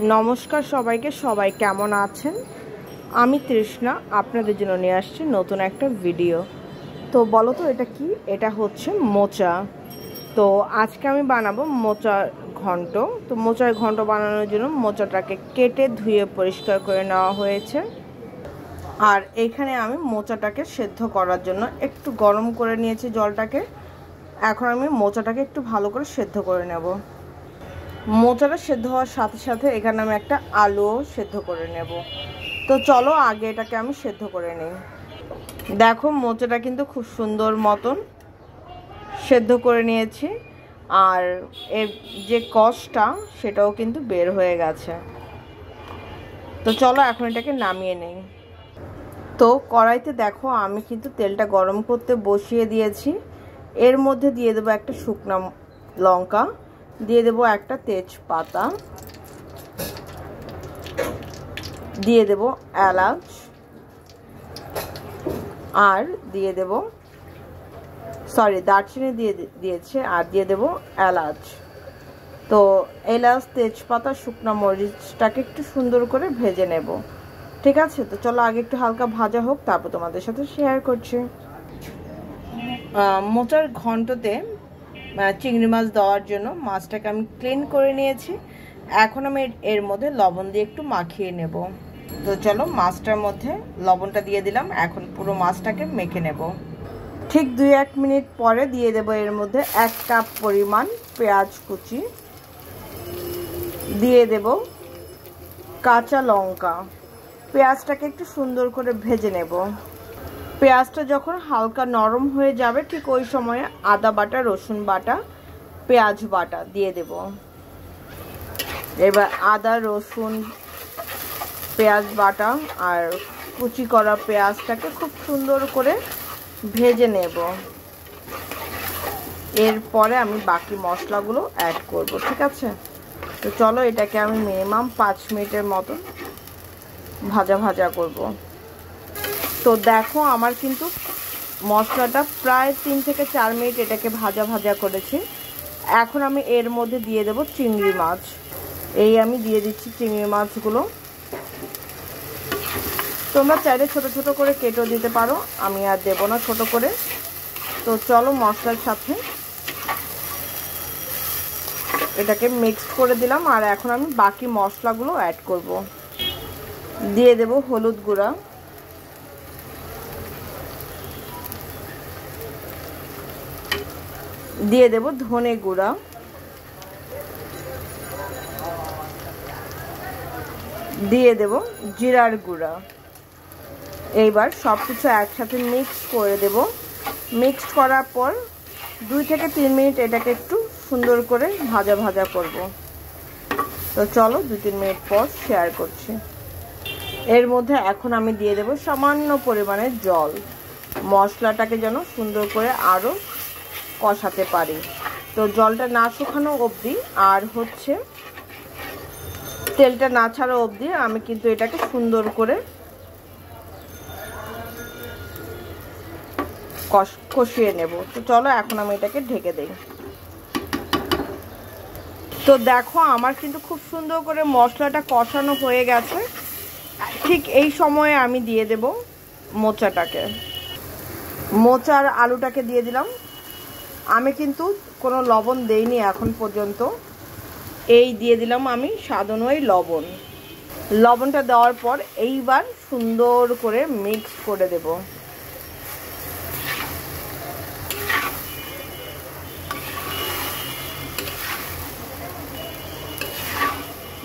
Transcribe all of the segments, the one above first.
নমস্কার সবাইকে, সবাই কেমন আছেন? আমি তৃষ্ণা আপনাদের জন্য নিয়ে আসছি নতুন একটা ভিডিও। তো বলো তো এটা কি? এটা হচ্ছে মোচা। তো আজকে আমি বানাবো মোচার ঘন্ট। তো মোচার ঘন্ট বানানোর জন্য মোচাটাকে কেটে ধুয়ে পরিষ্কার করে নেওয়া হয়েছে। আর এখানে আমি মোচাটাকে সেদ্ধ করার জন্য একটু গরম করে নিয়েছি জলটাকে। এখন আমি মোচাটাকে একটু ভালো করে সেদ্ধ করে নেব। মোচাটা সেদ্ধ হওয়ার সাথে সাথে এখানে আমি একটা আলুও সেদ্ধ করে নেব। তো চলো আগে এটাকে আমি সেদ্ধ করে নিই। দেখো মোচাটা কিন্তু খুব সুন্দর মতন সেদ্ধ করে নিয়েছি, আর এর যে কষটা সেটাও কিন্তু বের হয়ে গেছে। তো চলো এখন এটাকে নামিয়ে নেই। তো কড়াইতে দেখো আমি কিন্তু তেলটা গরম করতে বসিয়ে দিয়েছি। এর মধ্যে দিয়ে দেবো একটা শুকনো লঙ্কা, দিয়ে দেবো একটা তেজপাতা, দিয়ে দেব এলাচ, আর দিয়ে দেব দারচিনি দিয়েছে, আর দিয়ে দেব এলাচ। তো এলাচ, তেজপাতা, শুকনো মরিচটাকে একটু সুন্দর করে ভেজে নেব। ঠিক আছে, তো চলো আগে একটু হালকা ভাজা হোক, তারপর তোমাদের সাথে শেয়ার করছি। মোচার ঘন্টতে চিংড়ি মাছ দেওয়ার জন্য মাছটাকে আমি ক্লিন করে নিয়েছি। এখন আমি এর মধ্যে লবণ দিয়ে একটু মাখিয়ে নেব। তো চলো মাছটার মধ্যে লবণটা দিয়ে দিলাম। এখন পুরো মাছটাকে মেখে নেব। ঠিক 2-1 মিনিট পরে দিয়ে দেব এর মধ্যে 1 কাপ পরিমাণ পেঁয়াজ কুচি, দিয়ে দেব কাঁচা লঙ্কা। পেঁয়াজটাকে একটু সুন্দর করে ভেজে নেব। পেঁয়াজটা যখন হালকা নরম হয়ে যাবে ঠিক ওই সময়ে আদা বাটা, রসুন বাটা, পেঁয়াজ বাটা দিয়ে দেব। এবার আদা, রসুন, পেঁয়াজ বাটা আর কুচি করা পেঁয়াজটাকে খুব সুন্দর করে ভেজে নেব। এরপরে আমি বাকি মশলাগুলো অ্যাড করব। ঠিক আছে, তো চলো এটাকে আমি মিনিমাম 5 মিনিটের মতো ভাজা ভাজা করব। তো দেখো আমার কিন্তু মশলাটা প্রায় 3 থেকে 4 মিনিট এটাকে ভাজা ভাজা করেছি। এখন আমি এর মধ্যে দিয়ে দেব চিংড়ি মাছ। আমি দিয়ে দিচ্ছি চিংড়ি মাছগুলো। তোমরা চাইলে ছোট ছোট করে কেটেও দিতে পারো, আমি আর দেবো না ছোট করে। তো চলো মশলার সাথে এটাকে মিক্স করে দিলাম। আর এখন আমি বাকি মশলাগুলো অ্যাড করব। দিয়ে দেব হলুদ গুঁড়া, দিয়ে দেব ধনে গুঁড়া, দিয়ে দেব জিরার গুঁড়া। এইবার সব কিছু একসাথে মিক্স করে দেব। মিক্স করার পর 2 থেকে 3 মিনিট এটাকে একটু সুন্দর করে ভাজা ভাজা করব। তো চলো 2-3 মিনিট পর শেয়ার করছি। এর মধ্যে এখন আমি দিয়ে দেব সামান্য পরিমাণে জল, মশলাটাকে যেন সুন্দর করে আরও কষাতে পারি। তো জলটা না শুকানো অবধি আর হচ্ছে তেলটা না ছাড়া অবধি আমি কিন্তু এটাকে সুন্দর করে কষিয়ে নেব। তো চলো এখন আমি এটাকে ঢেকে দেই। তো দেখো আমার কিন্তু খুব সুন্দর করে মশলাটা কষানো হয়ে গেছে। ঠিক এই সময়ে আমি দিয়ে দেব মোচাটাকে, মোচার আলুটাকে দিয়ে দিলাম। আমি কিন্তু কোনো লবণ দেইনি এখন পর্যন্ত। দিয়ে দিলাম আমি স্বাদ অনুযায়ী লবণ। লবণটা দেওয়ার পর এইবার সুন্দর করে মিক্স করে দেব।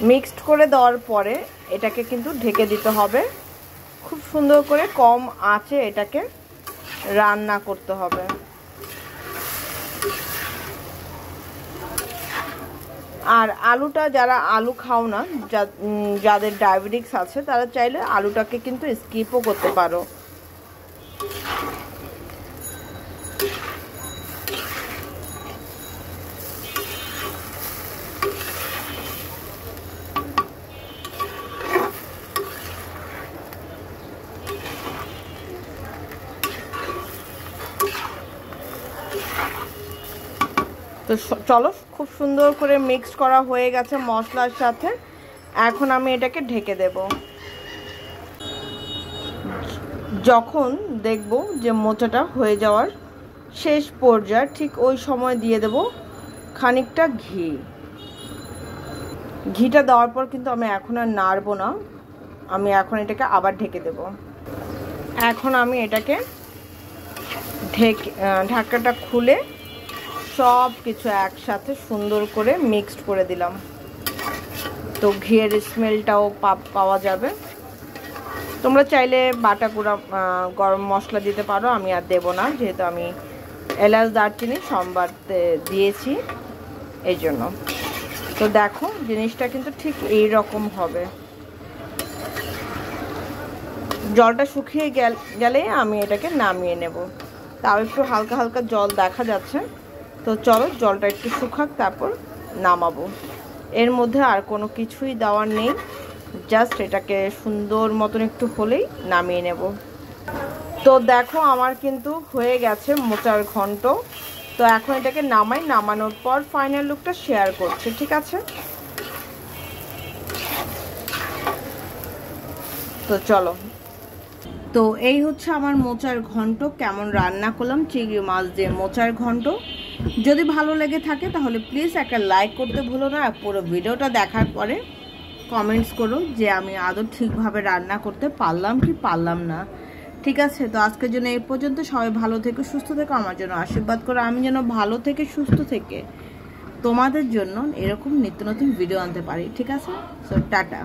মিক্সড করে দেওয়ার পরে এটাকে কিন্তু ঢেকে দিতে হবে। খুব সুন্দর করে কম আঁচে এটাকে রান্না করতে হবে। আর আলুটা যারা আলু খাও না, যাদের ডায়াবেটিস আছে, তারা চাইলে আলুটাকে কিন্তু স্কিপও করতে পারো। তো চলো খুব সুন্দর করে মিক্স করা হয়ে গেছে মশলার সাথে। এখন আমি এটাকে ঢেকে দেব। যখন দেখব যে মোচাটা হয়ে যাওয়ার শেষ পর্যায়ে, ঠিক ওই সময় দিয়ে দেব খানিকটা ঘি। ঘিটা দেওয়ার পর কিন্তু আমি এখন আর নাড়বো না, আমি এখন এটাকে আবার ঢেকে দেব। এখন আমি এটাকে ঢাকাটা খুলে সব কিছু একসাথে সুন্দর করে মিক্সড করে দিলাম, তো ঘিয়ের স্মেলটাও পাওয়া যাবে। তোমরা চাইলে বাটা গুঁড়া গরম মশলা দিতে পারো, আমি আর দেব না, যেহেতু আমি এলাচ দারচিনি সম্বার দিয়েছি এই জন্য। তো দেখো জিনিসটা কিন্তু ঠিক এই রকম হবে। জলটা শুকিয়ে গেলে আমি এটাকে নামিয়ে নেব। তাও একটু হালকা হালকা জল দেখা যাচ্ছে, তো চলো জলটা একটু শুকাক, তারপর নামাবো। এর মধ্যে আর কোনো কিছুই দেওয়ার নেই, জাস্ট এটাকে সুন্দর মতন একটু হলেই নামিয়ে নেব। তো দেখো আমার কিন্তু হয়ে গেছে মোচার ঘন্ট। তো এখন এটাকে নামানোর পর ফাইনাল লুকটা শেয়ার করছি, ঠিক আছে? তো চলো। তো এই হচ্ছে আমার মোচার ঘন্ট, কেমন রান্না করলাম চিংড়ি মাছ দিয়ে মোচার ঘন্ট। যদি ভালো লেগে থাকে তাহলে প্লিজ একটা লাইক করতে ভুলো না, আর পুরো ভিডিওটা দেখার পরে কমেন্টস করো যে আমি আদৌ ঠিকভাবে রান্না করতে পারলাম কি পারলাম না, ঠিক আছে? তো আজকের জন্য এই পর্যন্ত। সবাই ভালো থেকো, সুস্থ থেকো, আমার জন্য আশীর্বাদ করো, আমি যেন ভালো থেকে সুস্থ থেকে তোমাদের জন্য এরকম নিত্য নতুন ভিডিও আনতে পারি, ঠিক আছে? So tata.